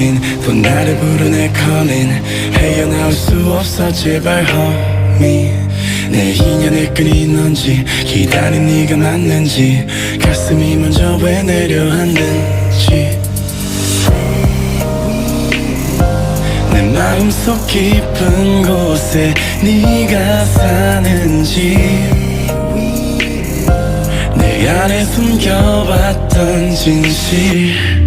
goblin 또 나를 부르네 calling 헤어나올 수 없어 제발 homie 내 인연을 끊인 건지 기다린 네가 맞는지 가슴이 먼저 왜 내려앉는지 내 마음속 깊은 곳에 네가 사는지 내 안에 숨겨왔던 진실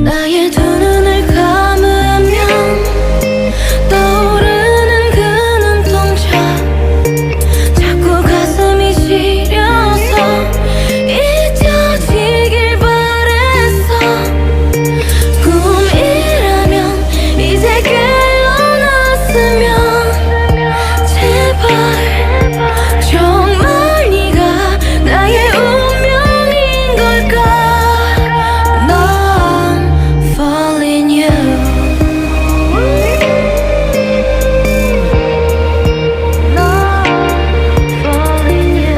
나의 두 눈을 감으면 떠오르는 그 눈동자 자꾸 가슴이 시려서 잊혀지길 바랬어 꿈이라면 이제 깨어났으면 제발 정말 네가 나의 운명인 걸까 난 falling you 난 falling you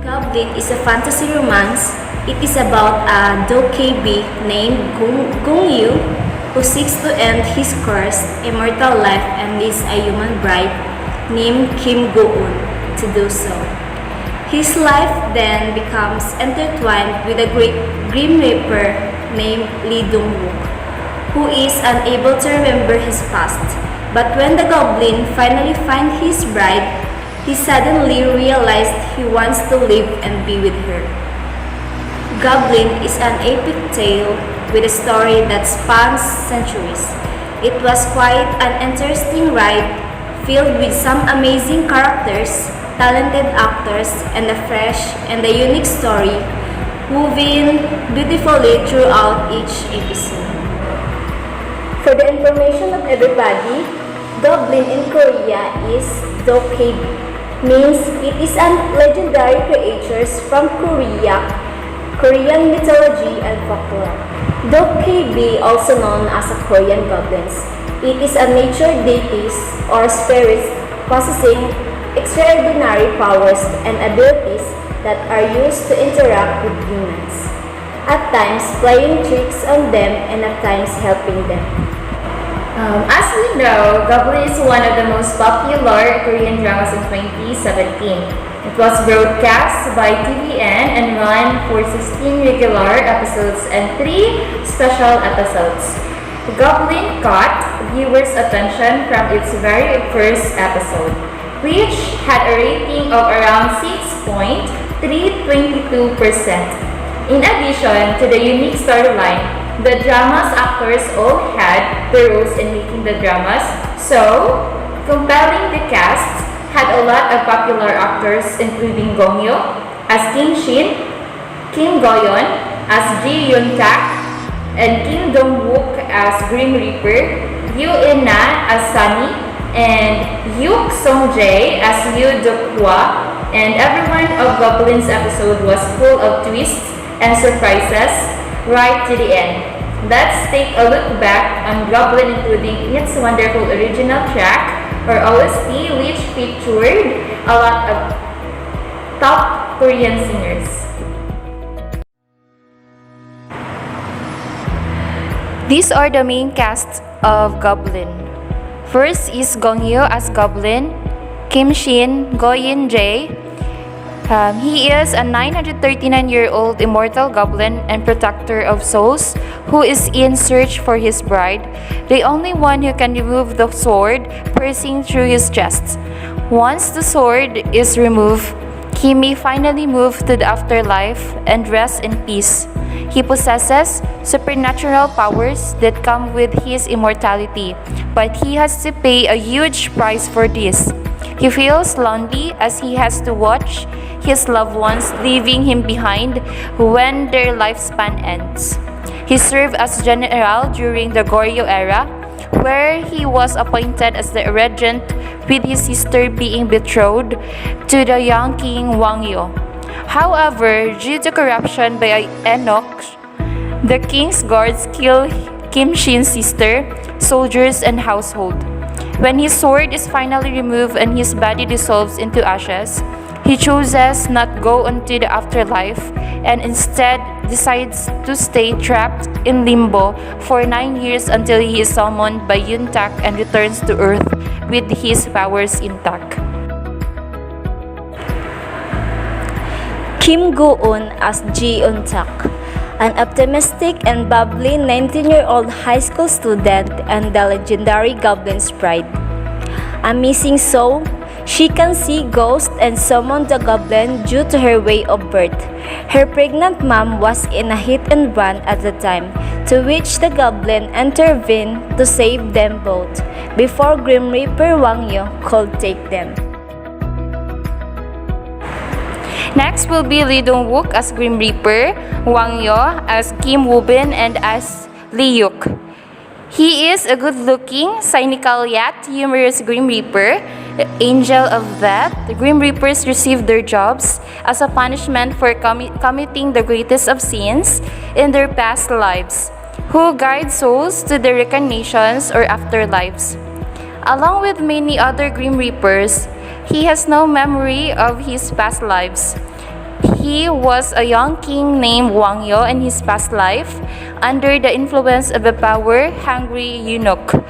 Goblin is a fantasy romance. It is about a dokebi named Gongyu who seeks to end his cursed immortal life and leads a human bride named Kim Go-eun to do so. His life then becomes intertwined with a great grim reaper named Lee Dong-wook, who is unable to remember his past. But when the goblin finally finds his bride, he suddenly realized he wants to live and be with her. Goblin is an epic tale with a story that spans centuries. It was quite an interesting ride, filled with some amazing characters, talented actors, and a fresh and a unique story, woven beautifully throughout each episode. For the information of everybody, Goblin in Korea is dokebi, means it is an legendary creatures from Korean mythology and folklore. Dokebi, also known as a Korean goblins, it is a nature deities or spirits possessing extraordinary powers and abilities that are used to interact with humans, at times playing tricks on them and at times helping them. As we know, Goblin is one of the most popular Korean dramas in 2017. It was broadcast by TVN and ran for 16 regular episodes and 3 special episodes. Goblin caught viewers' attention from its very first episode, which had a rating of around 6.322%. In addition to the unique storyline, the drama's actors all had the roles in making the dramas, so compelling the cast had a lot of popular actors including Gong Yoo as Kim Shin, Kim Go-yeon as Ji Yoon-tak, and Kim Dong-wook as Grim Reaper, Yoo In-na as Sunny, and Yook Song-jae as Yoo Dok-hwa, and every one of Goblin's episode was full of twists and surprises right to the end. Let's take a look back on Goblin, including its wonderful original track or OST, which featured a lot of top Korean singers. These are the main casts of Goblin. First is Gong Yoo as Goblin, Kim Shin, Go In-jae. He is a 939-year-old immortal goblin and protector of souls who is in search for his bride, the only one who can remove the sword piercing through his chest. Once the sword is removed, he may finally move to the afterlife and rest in peace. He possesses supernatural powers that come with his immortality, but he has to pay a huge price for this. He feels lonely as he has to watch his loved ones leaving him behind when their lifespan ends. He served as general during the Goryeo era, where he was appointed as the regent with his sister being betrothed to the young king Wang Yo. However, due to corruption by Enoch, the king's guards killed Kim Shin's sister, soldiers, and household. When his sword is finally removed and his body dissolves into ashes, he chooses not go into the afterlife and instead decides to stay trapped in limbo for 9 years until he is summoned by Yuntak and returns to Earth with his powers intact. Kim Go-eun as Ji Eun-tak, an optimistic and bubbly 19-year-old high school student and the legendary Goblin's bride. A missing soul, she can see ghosts and summon the goblin due to her way of birth. Her pregnant mom was in a hit and run at the time, to which the goblin intervened to save them both, before Grim Reaper Wang Yu could take them. Next will be Lee Dong-wook as Grim Reaper, Wang Yo as Kim Woo-bin, and as Lee Yuk. He is a good-looking, cynical yet humorous Grim Reaper, angel of death. The Grim Reapers receive their jobs as a punishment for committing the greatest of sins in their past lives, who guide souls to their reincarnations or afterlives. Along with many other Grim Reapers, he has no memory of his past lives. He was a young king named Wang Yo in his past life, under the influence of a power-hungry eunuch.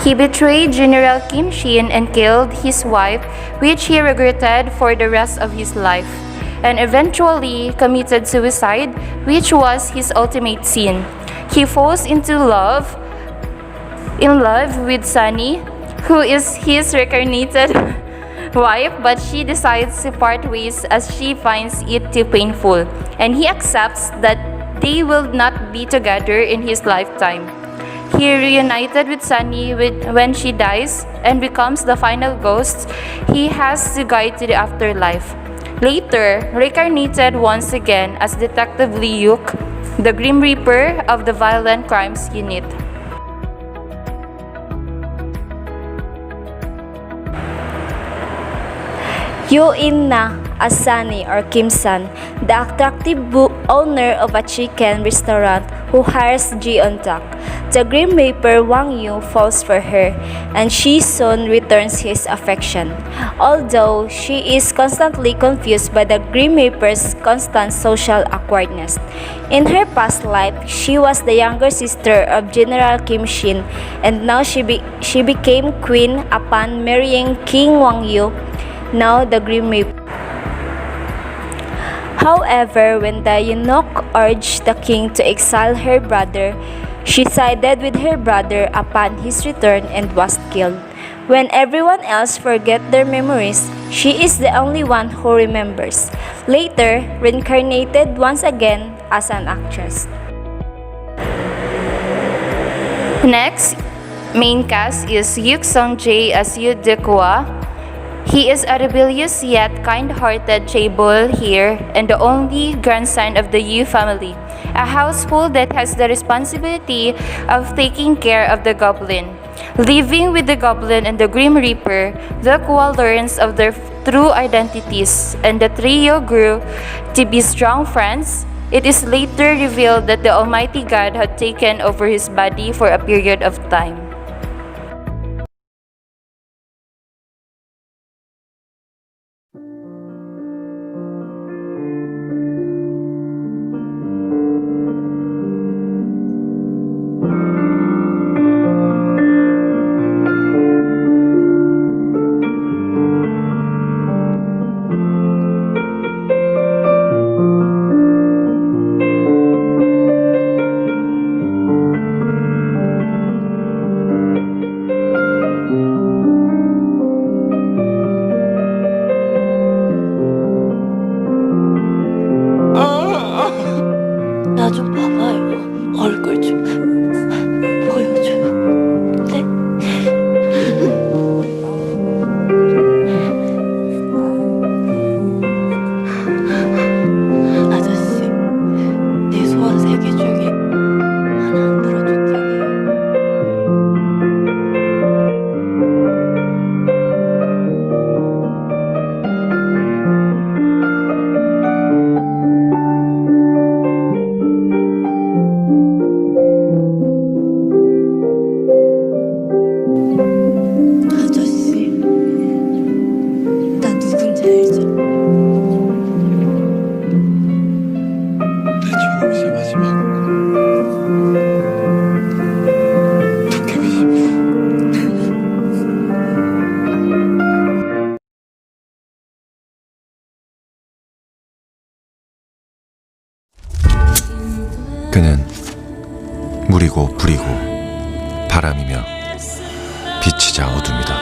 He betrayed General Kim Shin and killed his wife, which he regretted for the rest of his life, and eventually committed suicide, which was his ultimate sin. He falls in love with Sunny, who is his reincarnated wife, but she decides to part ways as she finds it too painful, and he accepts that they will not be together in his lifetime. He reunited with Sunny when she dies and becomes the final ghost he has to guide to the afterlife. Later, reincarnated once again as Detective Lee Yuk, the Grim Reaper of the Violent Crimes Unit. Yoo In-na as Sunny or Kim-san, the attractive owner of a chicken restaurant who hires Ji Eun-tak. The Grim Reaper Wang Yu falls for her, and she soon returns his affection, although she is constantly confused by the Grim Reaper's constant social awkwardness. In her past life, she was the younger sister of General Kim Shin, and now she became queen upon marrying King Wang Yu, now the Grim Reaper. However, when the eunuch urged the king to exile her brother, she sided with her brother upon his return and was killed. When everyone else forget their memories, she is the only one who remembers. Later, reincarnated once again as an actress. Next, main cast is Yuk Sung-jae as Yoo De-kwa. He is a rebellious yet kind-hearted chaebol here and the only grandson of the Yoo family, a household that has the responsibility of taking care of the goblin. Living with the goblin and the Grim Reaper, the Kwa learns of their true identities, and the trio grew to be strong friends. It is later revealed that the Almighty God had taken over his body for a period of time. 지고 부리고 바람이며 비치자 어둠이다.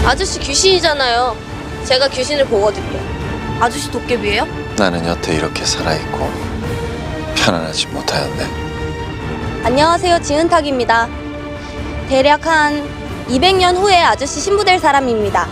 아저씨 귀신이잖아요. 제가 귀신을 보거든요. 아저씨 도깨비예요? 나는 여태 이렇게 살아있고 편안하지 못하였네. 안녕하세요, 지은탁입니다. 대략 한 200년 후에 아저씨 신부 될 사람입니다.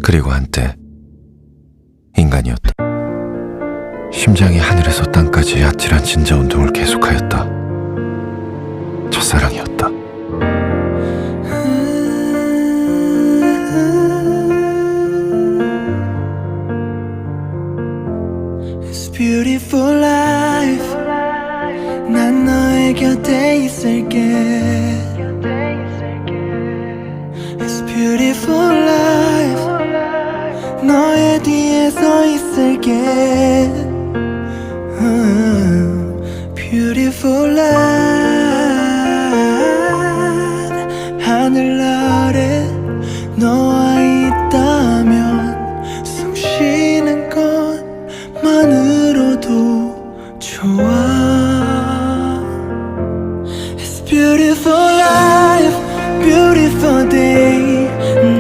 그리고 한때 인간이었다. 심장이 하늘에서 땅까지 아찔한 진자 운동을 계속하였다. 첫사랑이었다. It's beautiful life. 난 너의 곁에 있을게. It's beautiful life. 너의 뒤에 서 있을게. Beautiful life. 하늘 아래 너와 있다면 숨 쉬는 것만으로도 좋아. It's beautiful life, beautiful day.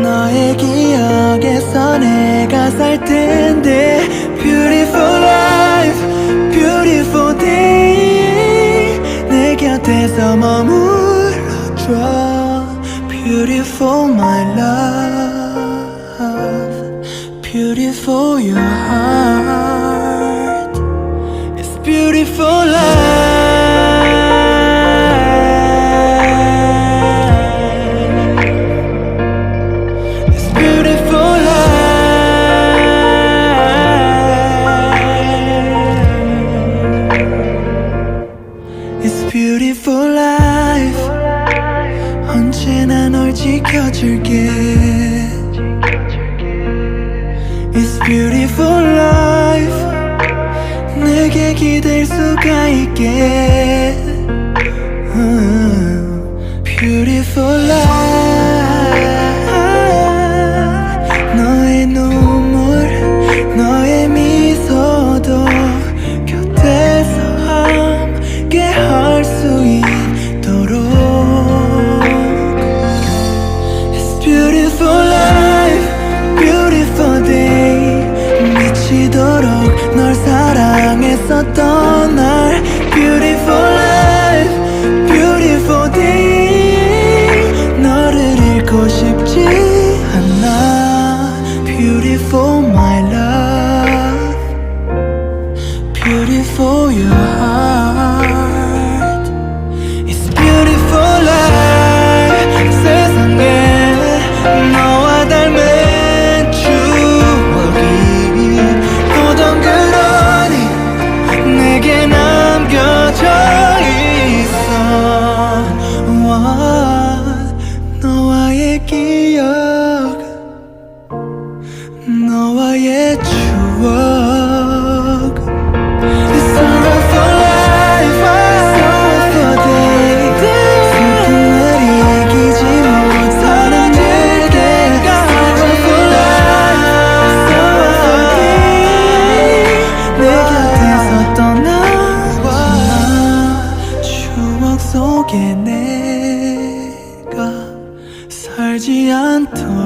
너의 기억에서 내가 살 텐데. Beautiful life, beautiful day. 내 곁에서 머물러줘. Beautiful my love, beautiful your heart. It's beautiful life. Beautiful life. 언제나 널 지켜줄게. It's beautiful life. 내게 기댈 수가 있게. Beautiful life. 너의 눈물, 너의 미소도 곁에서 함께 할 수 있도록. It's beautiful life, beautiful day. 미치도록 널 사랑했었던 날. Beautiful life, beautiful day. 너를 잃고 싶지 않아. Beautiful my love, beautiful your heart. It's beautiful life. 세상에 너와 닮은 추억이 또 덩그러니 내게 남겨져 있어. 너와의 기억, 너와의 추억. It's all for life, all for day. 슬픈 날 이기지 못하는 내게. All for life, all for day. 내 곁에서 떠나지 마. 추억 속에 내가 살지 않도록.